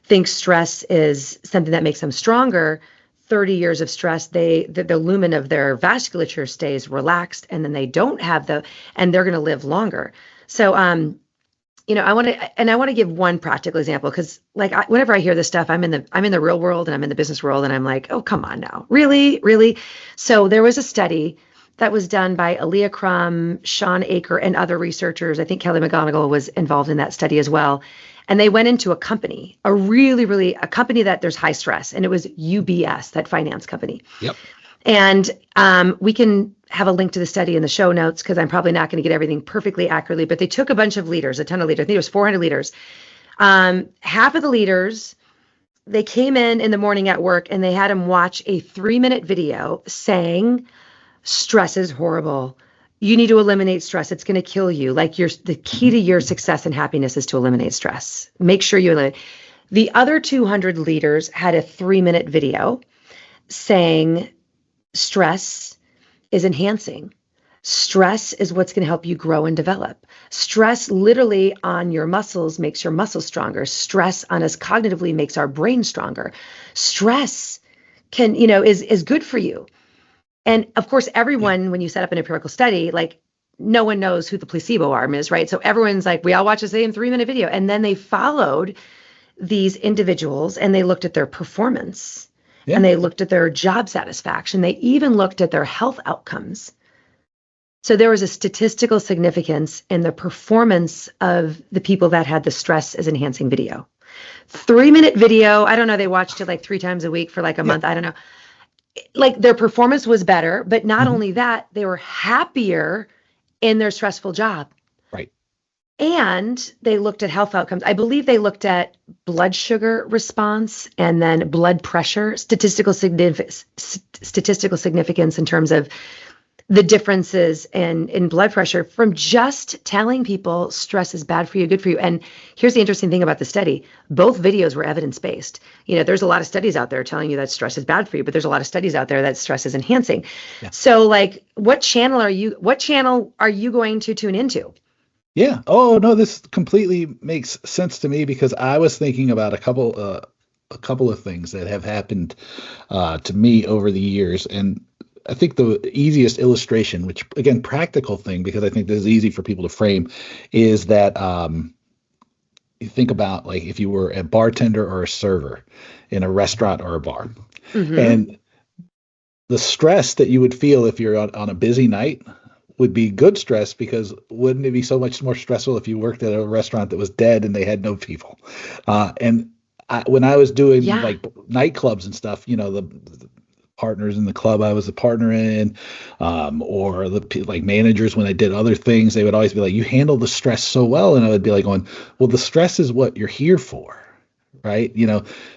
think stress is something that makes them stronger, 30 years of stress, the lumen of their vasculature stays relaxed, and then they don't have and they're going to live longer. So, you know, I want to give one practical example, because like whenever I hear this stuff, I'm in the real world and I'm in the business world, and I'm like, oh, come on now, really? So there was a study that was done by Aaliyah Crum, Sean Aker, and other researchers. I think Kelly McGonigal was involved in that study as well. And they went into a company, a company that there's high stress, and it was UBS, that finance company. Yep. And we can have a link to the study in the show notes, because I'm probably not going to get everything perfectly accurately, but they took a bunch of leaders, a ton of leaders. I think it was 400 leaders. Half of the leaders, they came in the morning at work, and they had them watch a 3-minute video saying, stress is horrible. You need to eliminate stress. It's going to kill you. Like the key to your success and happiness is to eliminate stress. Make sure you eliminate. The other 200 leaders had a 3-minute video saying stress is enhancing. Stress is what's going to help you grow and develop. Stress literally on your muscles makes your muscles stronger. Stress on us cognitively makes our brain stronger. Stress can, is good for you. And of course, everyone, when you set up an empirical study, like no one knows who the placebo arm is, right? So everyone's like, we all watch the same 3-minute video. And then they followed these individuals and they looked at their performance and they looked at their job satisfaction. They even looked at their health outcomes. So there was a statistical significance in the performance of the people that had the stress as enhancing video. 3-minute video. I don't know. They watched it like 3 times a week for like a month. I don't know. Like their performance was better, but not only that, they were happier in their stressful job. Right. And they looked at health outcomes. I believe they looked at blood sugar response and then blood pressure, statistical significance in terms of the differences in blood pressure from just telling people stress is bad for you, good for you. And here's the interesting thing about the study. Both videos were evidence-based. There's a lot of studies out there telling you that stress is bad for you, but there's a lot of studies out there that stress is enhancing. Yeah. So like, what channel are you going to tune into? Yeah. Oh, no, this completely makes sense to me, because I was thinking about a couple of things that have happened to me over the years. And I think the easiest illustration, which again, practical thing, because I think this is easy for people to frame, is that you think about like if you were a bartender or a server in a restaurant or a bar, Mm-hmm. and the stress that you would feel if you're on a busy night would be good stress, because wouldn't it be so much more stressful if you worked at a restaurant that was dead and they had no people? And when I was doing Yeah. like nightclubs and stuff, the partners in the club I was a partner in, or like managers when I did other things, they would always be like, "You handle the stress so well," and I would be like, "Going, well, the stress is what you're here for." Right?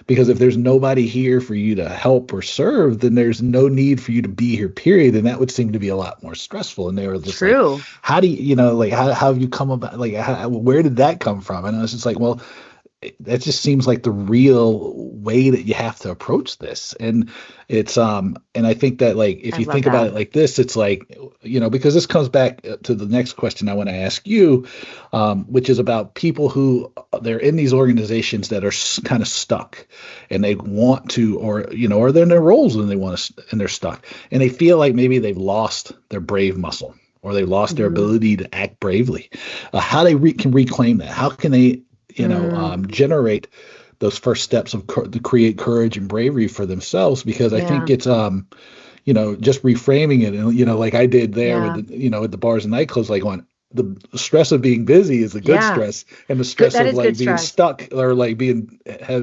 Because if there's nobody here for you to help or serve, then there's no need for you to be here, period. And that would seem to be a lot more stressful. And they were just like, True. how do you, like, how have you come about, like, where did that come from? And I was just like, well, that just seems like the real way that you have to approach this. And I think that, like, if I you love think about that. it like this, it's like, because this comes back to the next question I want to ask you, which is about people who they're in these organizations that are kind of stuck, and they want to, or they're in their roles and they want to, and they're stuck, and they feel like maybe they've lost their brave muscle, or they lost their Mm-hmm. ability to act bravely. How they can reclaim that? How can they Mm, generate those first steps to create courage and bravery for themselves? Because I think yeah. it's just reframing it, and like I did there Yeah. with at the bars and nightclubs, like going, the stress of being busy is a good Yeah. stress, and the Good. stress That of is good like being stress. stuck, or like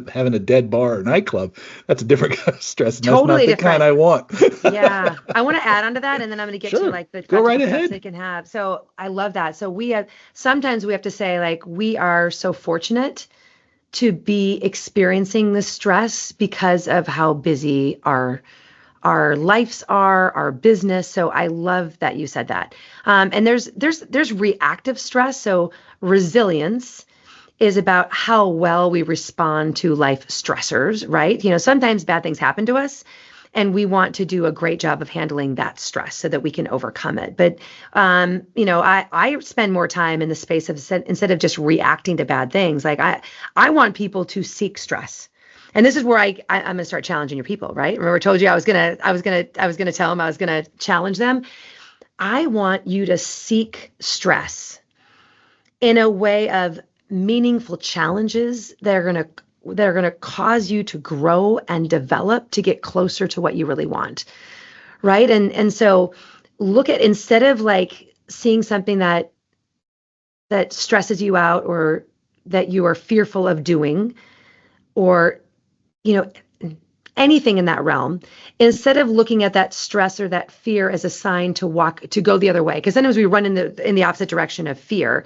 having a dead bar or nightclub, that's a different kind of stress, and that's not Totally the kind different. I want. Yeah. I want to add on to that, and then I'm going to get to Sure, like the go right practical steps they ahead. can have. So I love that. So sometimes we have to say, like, we are so fortunate to be experiencing the stress because of how busy our lives are, our business. So I love that you said that. And there's reactive stress. So resilience is about how well we respond to life stressors, right? Sometimes bad things happen to us, and we want to do a great job of handling that stress so that we can overcome it. But I spend more time in the space of instead of just reacting to bad things. Like I want people to seek stress. And this is where I'm gonna start challenging your people, right? Remember, I told you I was gonna tell them, I was gonna challenge them. I want you to seek stress in a way of meaningful challenges that are going to cause you to grow and develop to get closer to what you really want, right? And so look at, instead of like seeing something that stresses you out, or that you are fearful of doing, or you know anything in that realm, instead of looking at that stress or that fear as a sign to go the other way, because sometimes we run in the opposite direction of fear.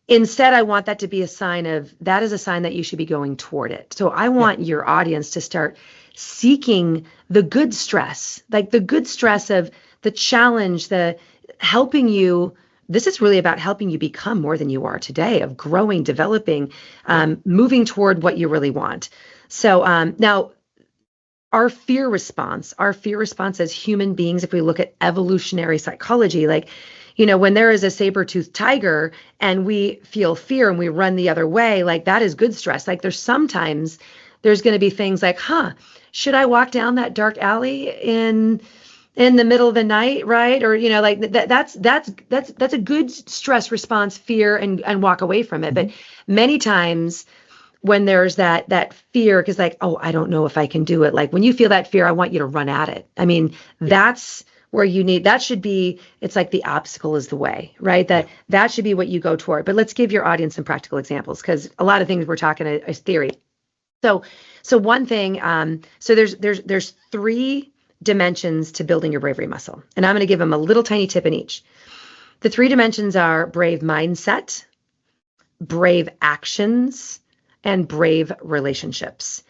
Instead, I want that to be a sign that you should be going toward it. So I Yeah. want your audience to start seeking the good stress, like the good stress of the challenge, the helping you. This is really about helping you become more than you are today, of growing, developing, Yeah. moving toward what you really want. So now, our fear response as human beings, if we look at evolutionary psychology, like, when there is a saber-toothed tiger and we feel fear and we run the other way, like that is good stress. Like there's going to be things like, should I walk down that dark alley in the middle of the night, right? Or like that's a good stress response, fear, and walk away from it. But Mhm. many times when there's that fear, because like, oh, I don't know if I can do it. Like when you feel that fear, I want you to run at it. I mean, Yeah. that's where that should be. It's like the obstacle is the way, right? Yeah. That should be what you go toward. But let's give your audience some practical examples, because a lot of things we're talking is theory. So, one thing, so there's three dimensions to building your bravery muscle, and I'm going to give them a little tiny tip in each. The three dimensions are brave mindset, brave actions, and brave relationships.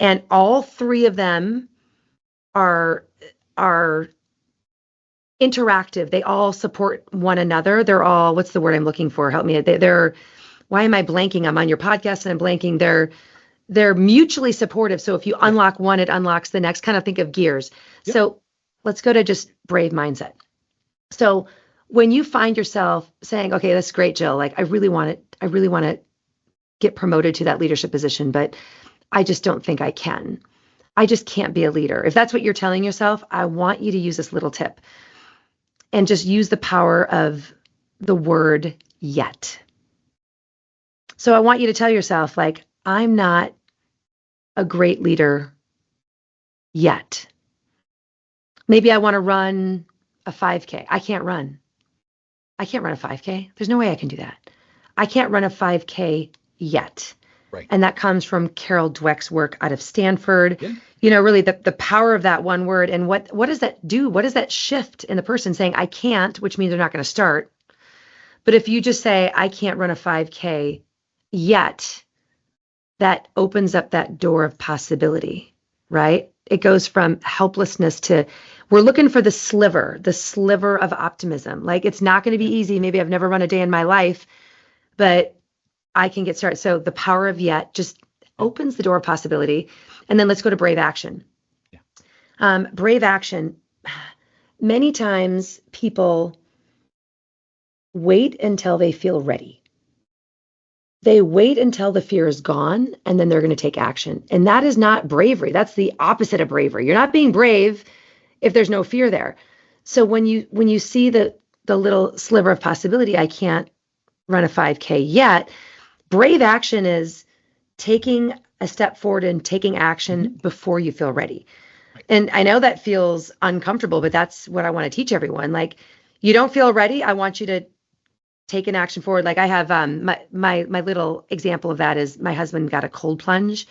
And all three of them are are interactive. They all support one another. They're all, what's the word I'm looking for? Help me. They're why am I blanking? I'm on your podcast and I'm blanking. They're mutually supportive. So if you Yeah. unlock one, it unlocks the next. Kind of think of gears. Yep. So let's go to just brave mindset. So when you find yourself saying, okay, that's great, Jill, like I really want to get promoted to that leadership position, but I just don't think I can. I just can't be a leader. If that's what you're telling yourself, I want you to use this little tip and just use the power of the word yet. So I want you to tell yourself, like, I'm not a great leader yet. Maybe I want to run a 5K. I can't run. I can't run a 5K. There's no way I can do that. I can't run a 5K yet. Right. And that comes from Carol Dweck's work out of Stanford. Yeah. You know, really the power of that one word. And what does that do? What does that shift in the person saying, I can't, which means they're not going to start. But if you just say, I can't run a 5K yet, that opens up that door of possibility, right? It goes from helplessness to, we're looking for the sliver of optimism. Like, it's not going to be easy. Maybe I've never run a day in my life, but I can get started. So the power of yet just opens the door of possibility. And then let's go to brave action. Yeah. Brave action. Many times people wait until they feel ready. They wait until the fear is gone, and then they're going to take action. And that is not bravery. That's the opposite of bravery. You're not being brave if there's no fear there. So when you see the little sliver of possibility, I can't run a 5K yet. Brave action is taking a step forward and taking action before you feel ready. And I know that feels uncomfortable, but that's what I want to teach everyone. Like, you don't feel ready, I want you to take an action forward. Like, I have my little example of that is my husband got a cold plunge.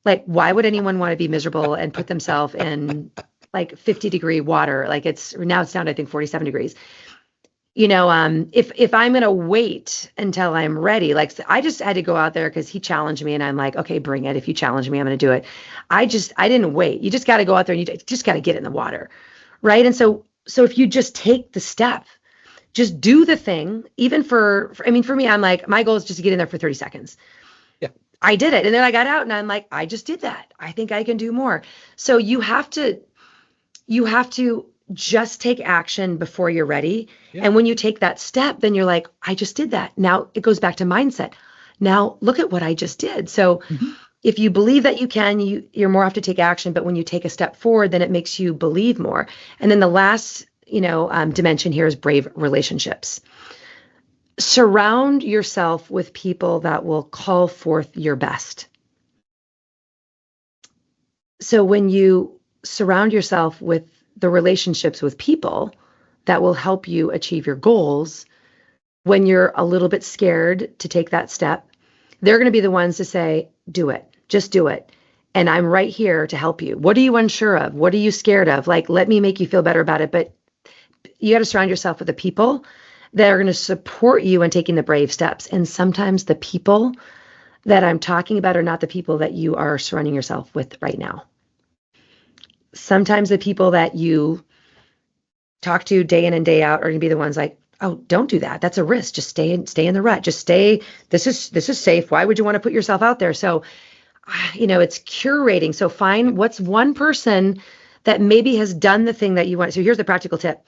Like, why would anyone want to be miserable and put themselves in like 50-degree water? Like, it's down to, I think, 47 degrees. You know, if I'm going to wait until I'm ready, like, I just had to go out there because he challenged me, and I'm like, okay, bring it. If you challenge me, I'm going to do it. I didn't wait. You just got to go out there and you just got to get in the water. Right. And so if you just take the step, just do the thing, even for me, I'm like, my goal is just to get in there for 30 seconds. Yeah. I did it. And then I got out and I'm like, I just did that. I think I can do more. So you have to just take action before you're ready. Yeah. And when you take that step, then you're like, I just did that. Now it goes back to mindset. Now look at what I just did. So if you believe that you can, you're more apt to take action. But when you take a step forward, then it makes you believe more. And then the last dimension here is brave relationships. Surround yourself with people that will call forth your best. So when you surround yourself with the relationships with people that will help you achieve your goals, when you're a little bit scared to take that step, they're going to be the ones to say, do it, just do it. And I'm right here to help you. What are you unsure of? What are you scared of? Like, let me make you feel better about it. But you got to surround yourself with the people that are going to support you in taking the brave steps. And sometimes the people that I'm talking about are not the people that you are surrounding yourself with right now. Sometimes the people that you talk to day in and day out are going to be the ones like, oh, don't do that. That's a risk. Just stay in the rut. Just stay. This is safe. Why would you want to put yourself out there? So, it's curating. So find what's one person that maybe has done the thing that you want. So here's the practical tip.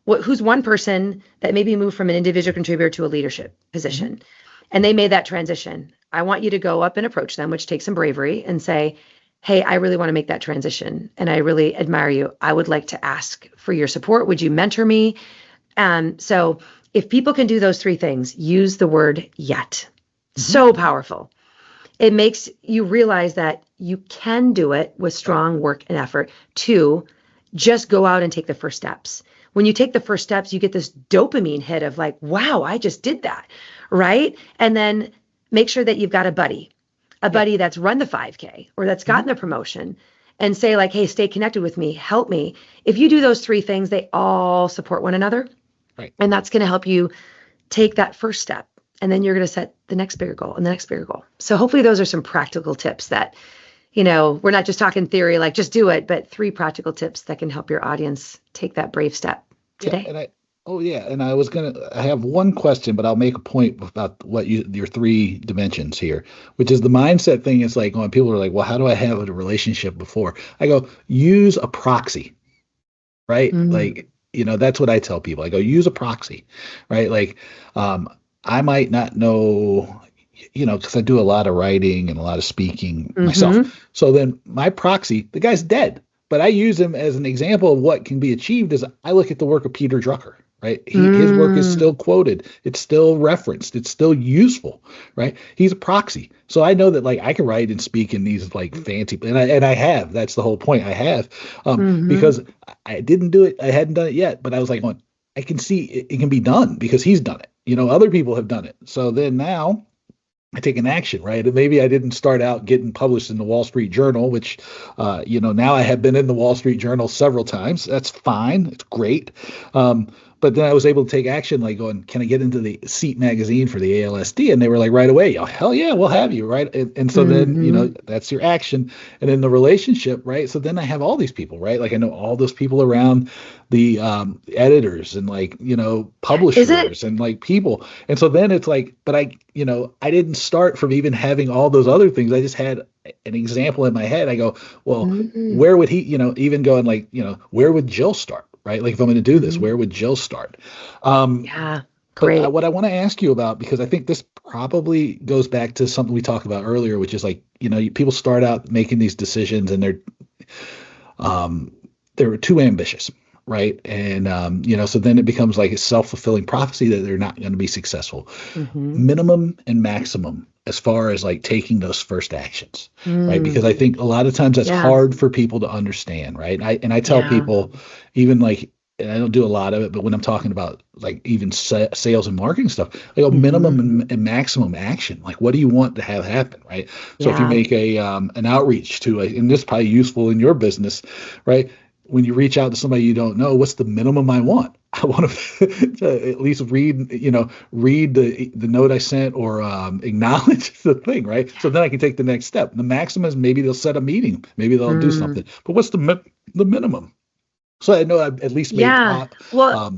Who's one person that maybe moved from an individual contributor to a leadership position, and they made that transition? I want you to go up and approach them, which takes some bravery, and say, hey, I really want to make that transition, and I really admire you. I would like to ask for your support. Would you mentor me? So if people can do those three things, use the word yet. So powerful. It makes you realize that you can do it with strong work and effort. 2, just go out and take the first steps. When you take the first steps, you get this dopamine hit of like, wow, I just did that, right? And then make sure that you've got a buddy that's run the 5K or that's gotten the promotion, and say like, hey, stay connected with me, help me. If you do those three things, they all support one another. Right. And that's going to help you take that first step. And then you're going to set the next bigger goal and the next bigger goal. So hopefully those are some practical tips that, we're not just talking theory, like just do it, but 3 practical tips that can help your audience take that brave step today. Yeah, and I have one question, but I'll make a point about your 3 dimensions here, which is the mindset thing. Is like when people are like, well, how do I have a relationship before? I go, use a proxy, right? Like, that's what I tell people. I go, use a proxy, right? Like, I might not know, because I do a lot of writing and a lot of speaking myself. So then my proxy, the guy's dead, but I use him as an example of what can be achieved. Is I look at the work of Peter Drucker, right? His work is still quoted. It's still referenced. It's still useful, right? He's a proxy. So I know that like I can write and speak in these like fancy, and I have. That's the whole point. I have, Mm-hmm. because I didn't do it. I hadn't done it yet, but I was like, well, I can see it can be done because he's done it. Other people have done it. So then now I take an action, right? And maybe I didn't start out getting published in the Wall Street Journal, which, now I have been in the Wall Street Journal several times. That's fine. It's great. But then I was able to take action, like going, can I get into the Seat magazine for the ALSD? And they were like, right away, oh, hell yeah, we'll have you, right? And so then, Mm-hmm. that's your action. And in the relationship, right? So then I have all these people, right? Like I know all those people around the editors and like, Is it? publishers and like people. And so then it's like, but I didn't start from even having all those other things. I just had an example in my head. I go, well, Mm-hmm. where would he, even going like, where would Jill start? Right? Like if I'm going to do this, Mm-hmm. where would Jill start? Um, Yeah, but great. what I want to ask you about, because I think this probably goes back to something we talked about earlier, which is like, people start out making these decisions and they're too ambitious, right? And so then it becomes like a self-fulfilling prophecy that they're not going to be successful. Mm-hmm. Minimum and maximum as far as like taking those first actions, right? Mm. Because I think a lot of times that's Yeah, hard for people to understand, right? I tell yeah. people, even like, and I don't do a lot of it, but when I'm talking about like even sales and marketing stuff, I go Mm-hmm. minimum and maximum action. Like, what do you want to have happen, right? So if you Yeah. make an outreach to and this is probably useful in your business, right? When you reach out to somebody you don't know, what's the minimum I want? I want to at least read the note I sent or acknowledge the thing, right? So then I can take the next step. The maximum is maybe they'll set a meeting, maybe they'll do Mm. something. But what's the minimum? So I know I've at least made Yeah. Well,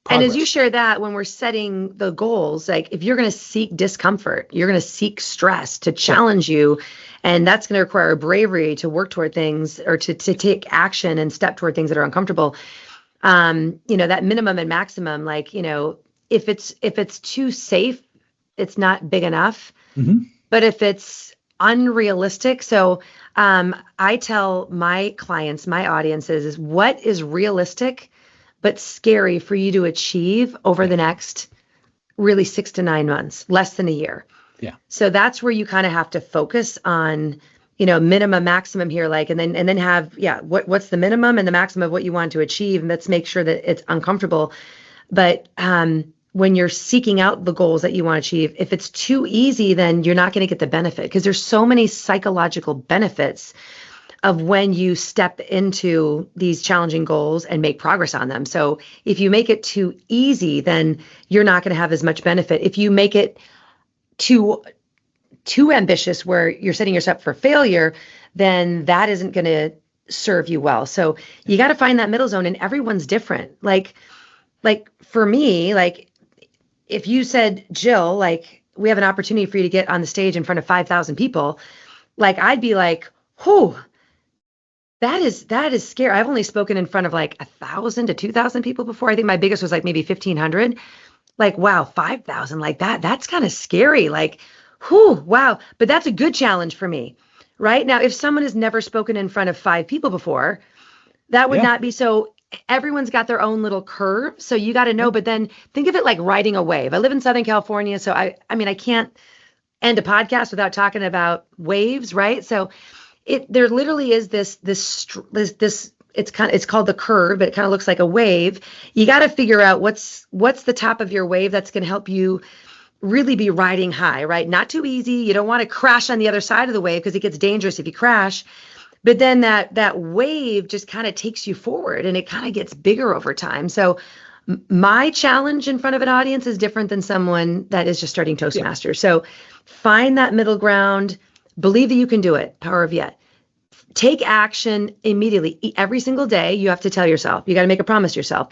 and as you progress. share that, when we're setting the goals, like if you're going to seek discomfort, you're going to seek stress to Yeah. challenge you, and that's going to require bravery to work toward things or to take action and step toward things that are uncomfortable. That minimum and maximum, like, if it's too safe, it's not big enough. Hmm. But if it's unrealistic, so I tell my clients, my audiences, is what is realistic but scary for you to achieve over Yeah. the next really 6 to 9 months, less than a year. Yeah. So that's where you kind of have to focus on, minimum, maximum here, like, and then have, yeah, what's the minimum and the maximum of what you want to achieve, and let's make sure that it's uncomfortable. But when you're seeking out the goals that you want to achieve, if it's too easy, then you're not going to get the benefit because there's so many psychological benefits of when you step into these challenging goals and make progress on them. So if you make it too easy, then you're not going to have as much benefit. If you make it too too ambitious where you're setting yourself up for failure, then that isn't going to serve you well. So you got to find that middle zone, and everyone's different. Like for me, like if you said, Jill, like we have an opportunity for you to get on the stage in front of 5,000 people, like I'd be like, whew, that is scary. I've only spoken in front of like 1,000 to 2,000 people before. I think my biggest was like maybe 1,500. Like, wow, 5,000, like that's kind of scary. Like, whew, wow. But that's a good challenge for me. Right now, if someone has never spoken in front of 5 people before, that would Yeah. not be so. Everyone's got their own little curve. So you got to Yeah. know, but then think of it like riding a wave. I live in Southern California. So I mean, I can't end a podcast without talking about waves, right? So there literally is this it's called the curve, but it kind of looks like a wave. You got to figure out what's the top of your wave that's going to help you really be riding high, right? Not too easy. You don't want to crash on the other side of the wave because it gets dangerous if you crash. But then that wave just kind of takes you forward and it kind of gets bigger over time. So my challenge in front of an audience is different than someone that is just starting Yeah. Toastmasters. So find that middle ground, believe that you can do it, power of yet. Take action immediately. Every single day, you have to tell yourself, you got to make a promise to yourself.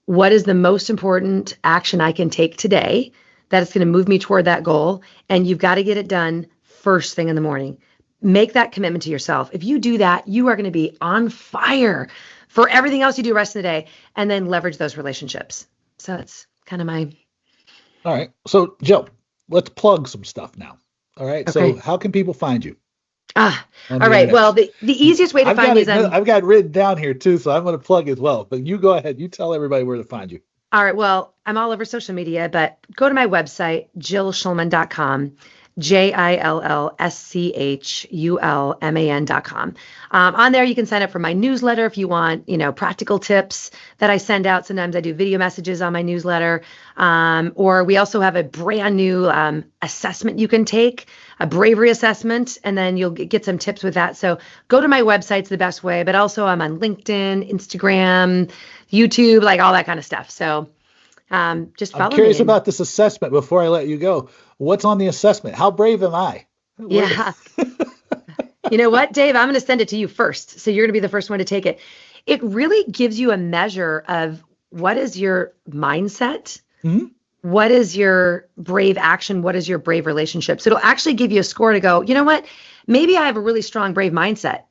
What is the most important action I can take today that is going to move me toward that goal? And you've got to get it done first thing in the morning. Make that commitment to yourself. If you do that, you are going to be on fire for everything else you do the rest of the day, and then leverage those relationships. So that's kind of my All right. So, Joe, let's plug some stuff now. All right. So, okay. how can people find you Ah, on all the right. Well, internet? the easiest way to I've find got me is it. No, I've got it written down here too, so I'm going to plug as well. But you go ahead. You tell everybody where to find you. All right. Well, I'm all over social media, but go to my website, jillschulman.com, JILLSCHULMAN.com. On there, you can sign up for my newsletter if you want, practical tips that I send out. Sometimes I do video messages on my newsletter. Or we also have a brand new assessment you can take, a bravery assessment, and then you'll get some tips with that. So go to my website, it's the best way. But also I'm on LinkedIn, Instagram, YouTube, like all that kind of stuff. So just follow me. I'm curious about this assessment before I let you go. What's on the assessment? How brave am I? Yeah. You know what, Dave? I'm going to send it to you first. So you're going to be the first one to take it. It really gives you a measure of what is your mindset? Mm-hmm. What is your brave action? What is your brave relationship? So it'll actually give you a score to go, you know what? Maybe I have a really strong, brave mindset.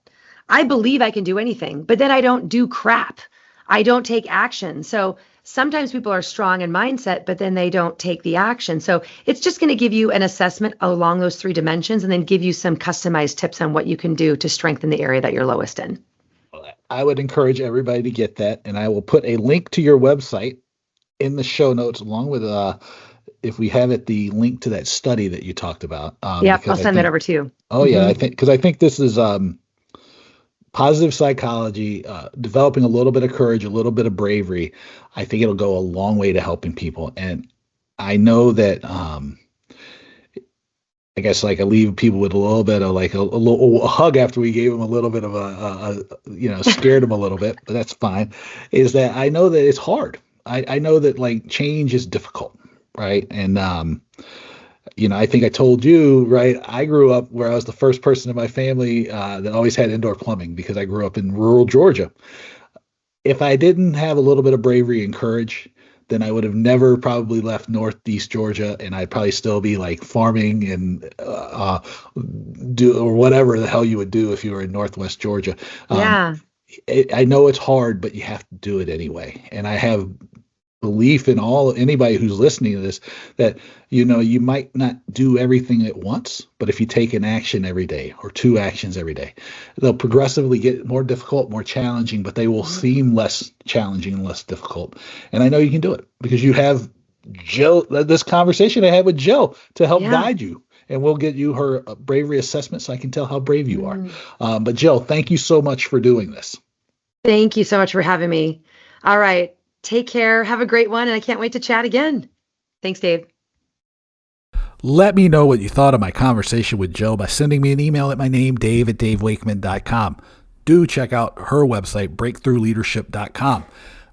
I believe I can do anything, but then I don't do crap. I don't take action. So sometimes people are strong in mindset, but then they don't take the action. So it's just going to give you an assessment along those 3 dimensions and then give you some customized tips on what you can do to strengthen the area that you're lowest in. I would encourage everybody to get that. And I will put a link to your website in the show notes, along with, if we have it, the link to that study that you talked about. Yep, I'll send that over to you. Oh, yeah. I think this is positive psychology, developing a little bit of courage, a little bit of bravery. I think it'll go a long way to helping people. And I know that, I guess, like, I leave people with a little bit of like a little hug after we gave them a little bit of scared them a little bit, but that's fine. Is that I know that it's hard. I know that, like, change is difficult, right? And I think I told you, right, I grew up where I was the first person in my family that always had indoor plumbing because I grew up in rural Georgia. If I didn't have a little bit of bravery and courage, then I would have never probably left Northeast Georgia, and I'd probably still be like farming and do or whatever the hell you would do if you were in Northwest Georgia. Yeah. I know it's hard, but you have to do it anyway. And I have belief in anybody who's listening to this that you might not do everything at once, but if you take an action every day or 2 actions every day, they'll progressively get more difficult, more challenging, but they will seem less challenging and less difficult. And I know you can do it because you have Jill, this conversation I had with Jill to help guide you, and we'll get you her bravery assessment so I can tell how brave you are. But Jill, thank you so much for doing this. Thank you so much for having me. All right. Take care. Have a great one. And I can't wait to chat again. Thanks, Dave. Let me know what you thought of my conversation with Jill by sending me an email at my name, dave@davewakeman.com. Do check out her website, breakthroughleadership.com.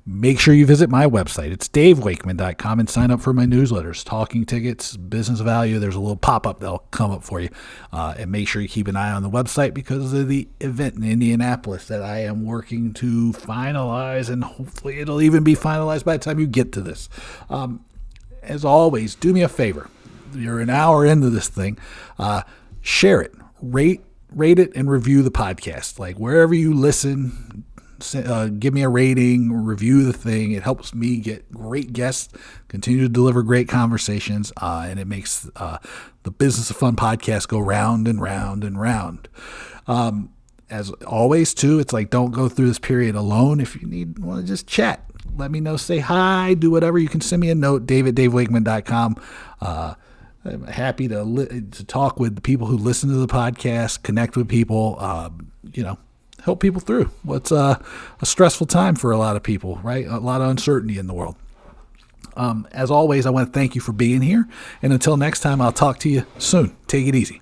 Make sure you visit my website. It's davewakeman.com and sign up for my newsletters, talking tickets, business value. There's a little pop-up that'll come up for you. And make sure you keep an eye on the website because of the event in Indianapolis that I am working to finalize, and hopefully it'll even be finalized by the time you get to this. As always, do me a favor. You're an hour into this thing. Share it, rate it, and review the podcast. Like, wherever you listen, give me a rating, review the thing. It helps me get great guests, continue to deliver great conversations, and it makes the Business of Fun podcast go round and round and round. As always, too, it's like, don't go through this period alone. If you want to just chat, let me know, say hi, do whatever. You can send me a note, dave@davewakeman.com. I'm happy to talk with the people who listen to the podcast, connect with people, help people through what's a stressful time for a lot of people, right? A lot of uncertainty in the world. As always, I want to thank you for being here. And until next time, I'll talk to you soon. Take it easy.